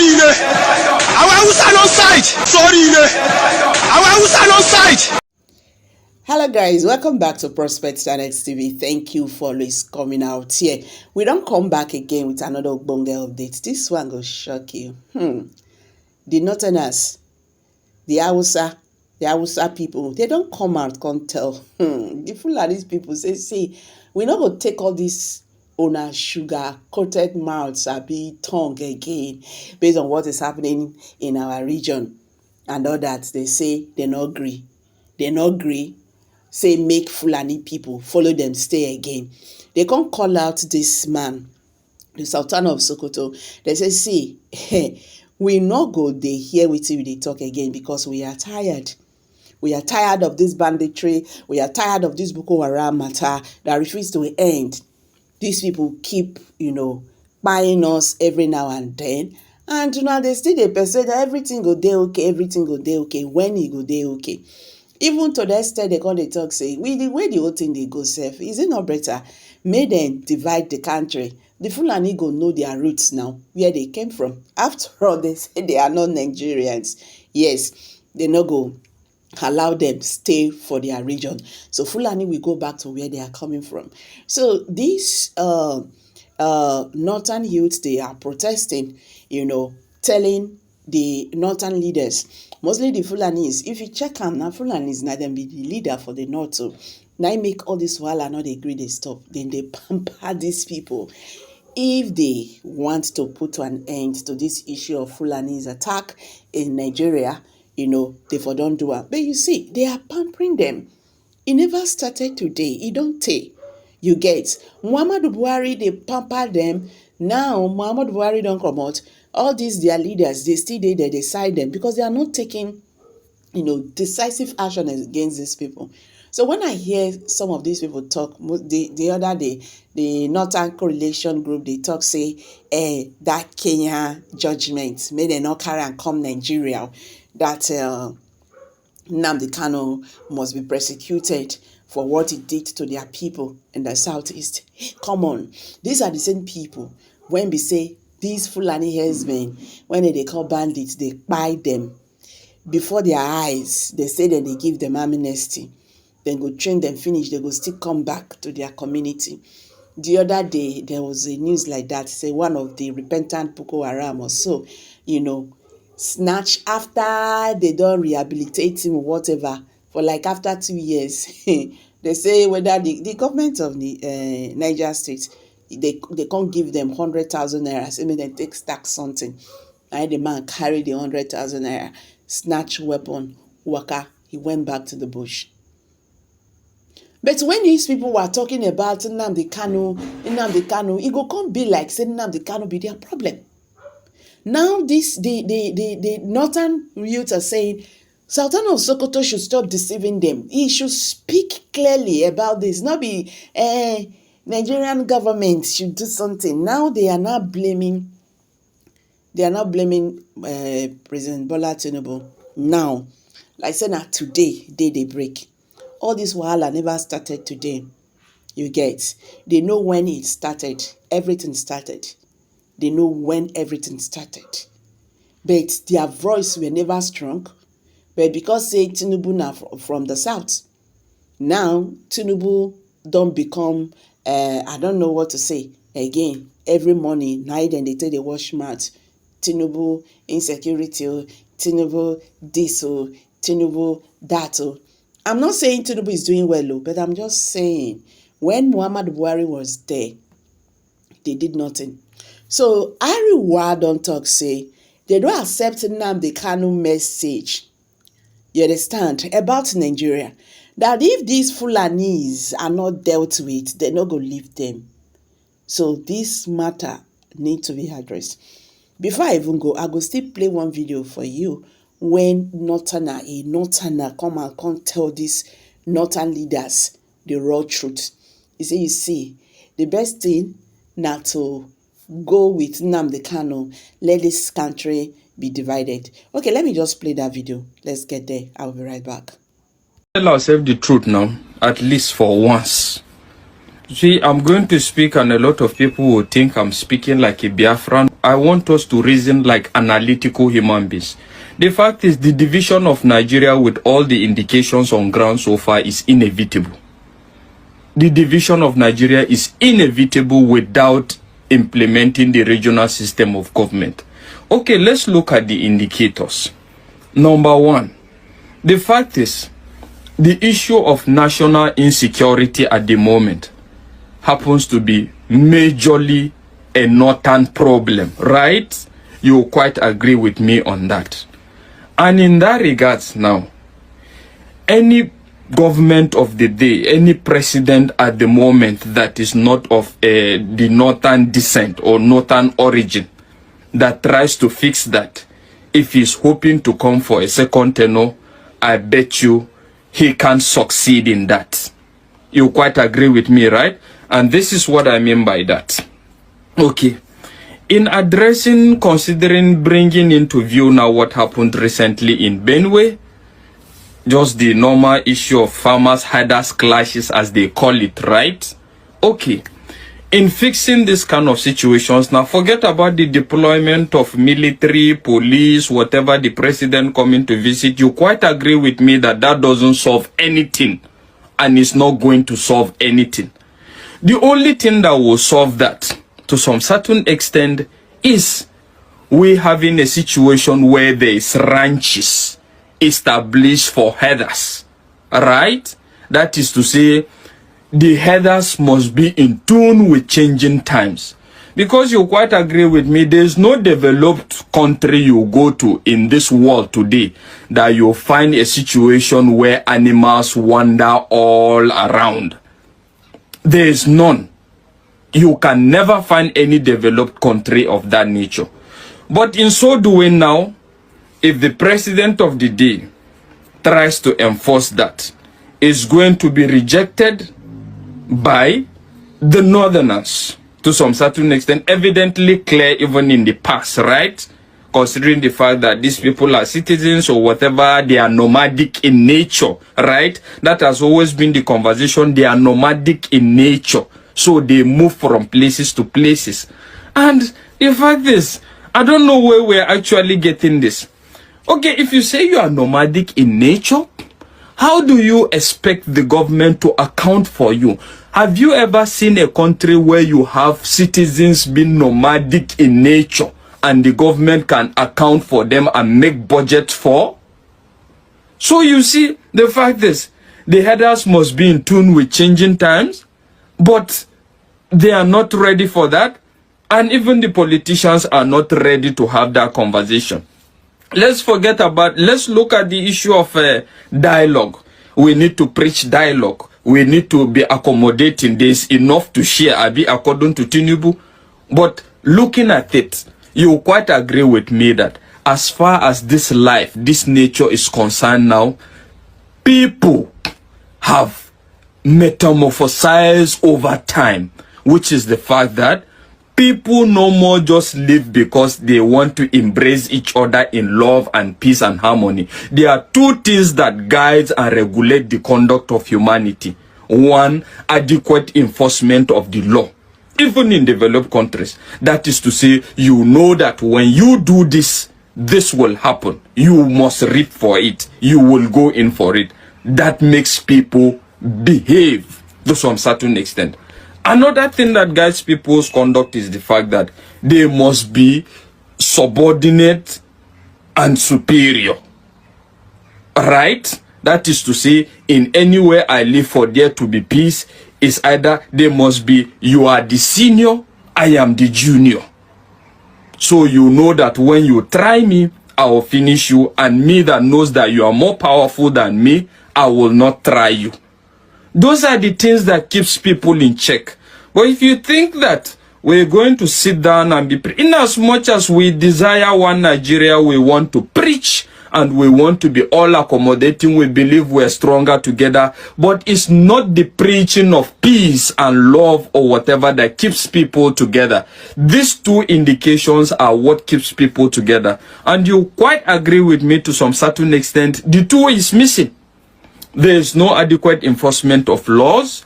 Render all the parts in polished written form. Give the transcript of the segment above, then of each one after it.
Sorry, ne. Our no side. Sorry, ne. Our no side. Hello guys, welcome back to Prospect Channels TV. Thank you for always coming out here. We don't come back again with another Ogbonge update. This one will shock you. The Northerners, the Hausa people, they don't come out, can't tell. The Fulani people say, see, we're not going to take all this owner sugar coated mouths be tongue again based on what is happening in our region and all that. They say they not agree. They not agree. Say make Fulani people follow them stay again. They can't call out this man, the Sultan of Sokoto. They say, see, we not go they hear with you they talk again because we are tired. We are tired of this banditry. We are tired of this Boko Haram matter that refuses to end. These people keep, buying us every now and then. And they still they persuade that everything go day okay, everything go day okay. When it go day okay. Even to the extent they come they talk say, the way the whole thing they go safe, is it not better? May them divide the country. The Fulani go know their roots now, where they came from. After all, they say they are not Nigerians. Yes, they no go allow them stay for their region. So Fulani will go back to where they are coming from. So these northern youths, they are protesting, telling the northern leaders, mostly the Fulanis. If you check them now, Fulanis now them be the leader for the north. So now make all this while and not agree they stop. Then they pamper these people. If they want to put an end to this issue of Fulani's attack in Nigeria, they for don't do it. But you see, they are pampering them. It never started today. It don't take. You get Muhammadu Buhari, they pamper them. Now Muhammadu Buhari don't come out. All these their leaders, they still they decide them because they are not taking, decisive action against these people. So when I hear some of these people talk, the other day, the Northern Correlation Group, they talk, say, that Kenya judgment, may they not carry and come Nigeria, that Nnamdi Kanu must be persecuted for what he did to their people in the southeast. Come on, these are the same people. When we say these Fulani herdsmen, when they call bandits, they buy them before their eyes. They say that they give them amnesty. Then go train them, finish, they go still come back to their community. The other day, there was a news like that, say one of the repentant Boko Haram or so, snatch after they don't rehabilitate him or whatever, for like after 2 years. They say whether the government of the Niger State, they can't give them 100,000 naira, so they take stack something. And the man carried the 100,000 naira, snatch weapon, waka, he went back to the bush. But when these people were talking about Nnamdi Kanu, it go come be like say Nnamdi Kanu be their problem. Now the northern youth are saying Sultan of Sokoto should stop deceiving them. He should speak clearly about this. Not be Nigerian government should do something. Now they are not blaming President Bola Tinubu. Now, like I said, today they break. All this wahala never started today. You get. They know when it started. Everything started. They know when everything started. But their voice were never strong. But because say Tinubu now from the south, now Tinubu don't become, I don't know what to say. Again, every morning, night and they tell they wash mouth. Tinubu insecurity, Tinubu this, Tinubu that. I'm not saying Tinubu is doing well, but I'm just saying, when Muhammadu Buhari was there, they did nothing. So, Arewa don't talk, say, they don't accept Nnamdi Kanu message, you understand, about Nigeria, that if these Fulanis are not dealt with, they're not going to leave them. So, this matter need to be addressed. Before I even go, I go still play one video for you, when a northerner come and come tell these northern leaders the raw truth. You see, the best thing now to go with Nnamdi Kanu, let this country be divided. Okay, let me just play that video. Let's get there. I'll be right back. Tell ourselves the truth now, at least for once. See, I'm going to speak, and a lot of people will think I'm speaking like a Biafran. I want us to reason like analytical human beings. The fact is, the division of Nigeria, with all the indications on ground so far, is inevitable. The division of Nigeria is inevitable without implementing the regional system of government. Okay, let's look at the indicators. Number one, the fact is, the issue of national insecurity at the moment happens to be majorly a northern problem, right? You quite agree with me on that. And in that regards now, any government of the day, any president at the moment that is not of the northern descent or northern origin that tries to fix that, if he's hoping to come for a second tenure, I bet you he can't succeed in that. You quite agree with me, right? And this is what I mean by that. Okay. In addressing, considering bringing into view now what happened recently in Benue, just the normal issue of farmers herders clashes, as they call it, right? Okay. In fixing this kind of situations, now forget about the deployment of military, police, whatever, the president coming to visit. You quite agree with me that that doesn't solve anything, and it's not going to solve anything. The only thing that will solve that, to some certain extent, is we having a situation where there is ranches established for herders, right? That is to say, the herders must be in tune with changing times. Because you quite agree with me, there is no developed country you go to in this world today that you'll find a situation where animals wander all around. There is none. You can never find any developed country of that nature. But in so doing now, if the president of the day tries to enforce that, it's going to be rejected by the northerners to some certain extent, evidently clear even in the past, right? Considering the fact that these people are citizens or whatever, they are nomadic in nature, right? That has always been the conversation. They are nomadic in nature, so they move from places to places. And the fact is, I don't know where we're actually getting this. Okay, if you say you are nomadic in nature, how do you expect the government to account for you? Have you ever seen a country where you have citizens being nomadic in nature and the government can account for them and make budgets for? So you see, the fact is, the herders must be in tune with changing times, but they are not ready for that. And even the politicians are not ready to have that conversation. Let's look at the issue of dialogue. We need to preach dialogue. We need to be accommodating. There's enough to share, according to Tinubu. But looking at it, you quite agree with me that as far as this life, this nature is concerned now, people have metamorphosized over time, which is the fact that people no more just live because they want to embrace each other in love and peace and harmony. There are two things that guide and regulate the conduct of humanity. One, adequate enforcement of the law. Even in developed countries, that is to say, you know that when you do this, this will happen. You must reap for it. You will go in for it. That makes people behave to some certain extent. Another thing that guides people's conduct is the fact that they must be subordinate and superior. Right? That is to say, in anywhere I live for there to be peace, is either they must be, you are the senior, I am the junior. So you know that when you try me, I will finish you, and me that knows that you are more powerful than me, I will not try you. Those are the things that keeps people in check. But if you think that we're going to sit down and be, in as much as we desire one Nigeria, we want to preach and we want to be all accommodating, we believe we're stronger together, but it's not the preaching of peace and love or whatever that keeps people together. These two indications are what keeps people together. And you quite agree with me to some certain extent, the two is missing. There is no adequate enforcement of laws.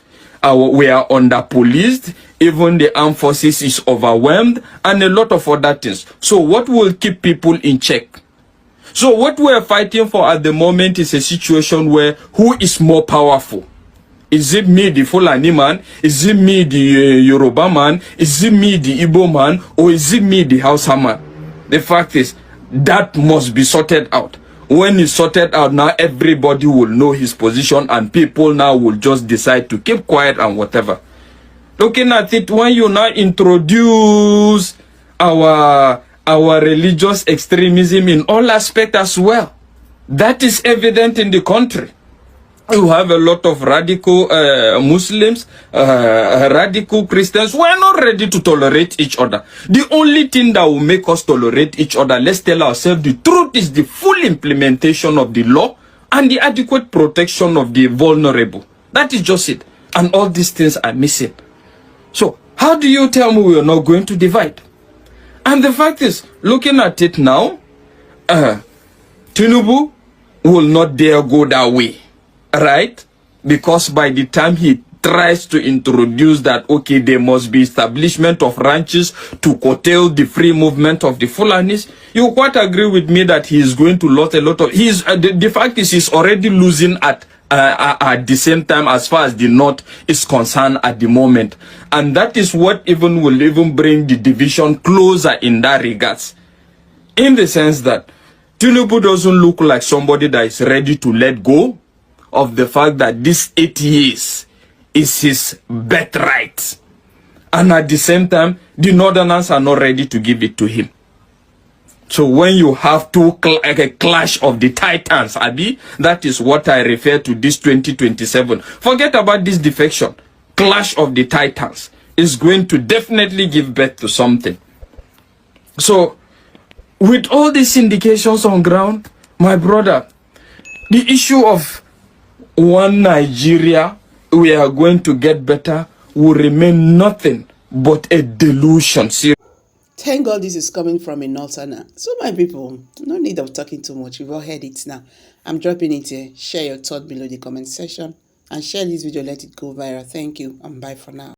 we are under-policed, even the armed forces is overwhelmed, and a lot of other things. So what will keep people in check? So what we're fighting for at the moment is a situation where who is more powerful? Is it me, the Fulani man? Is it me, the Yoruba man? Is it me, the Igbo man? Or is it me, the Hausa man? The fact is, that must be sorted out. When it's sorted out, now everybody will know his position and people now will just decide to keep quiet and whatever. Looking at it, when you now introduce our religious extremism in all aspects as well, that is evident in the country. You have a lot of radical Muslims, radical Christians who are not ready to tolerate each other. The only thing that will make us tolerate each other, let's tell ourselves the truth, is the full implementation of the law and the adequate protection of the vulnerable. That is just it. And all these things are missing. So how do you tell me we are not going to divide? And the fact is, looking at it now, Tinubu will not dare go that way. Right? Because by the time he tries to introduce that, okay, there must be establishment of ranches to curtail the free movement of the Fulanis, you quite agree with me that he is going to lose a lot of... the fact is he's already losing at the same time as far as the North is concerned at the moment. And that is what will even bring the division closer in that regards. In the sense that Tinubu doesn't look like somebody that is ready to let go of the fact that this 8 years is his birthright. And at the same time, the Northerners are not ready to give it to him. So when you have a clash of the titans, Abi, that is what I refer to this 2027. Forget about this defection. Clash of the titans is going to definitely give birth to something. So, with all these indications on ground, my brother, the issue of one Nigeria, we are going to get better, will remain nothing but a delusion. Thank God this is coming from a northerner. So my people, no need of talking too much. You've all heard it now. I'm dropping it here. Share your thought below the comment section and share this video. Let it go viral. Thank you and bye for now.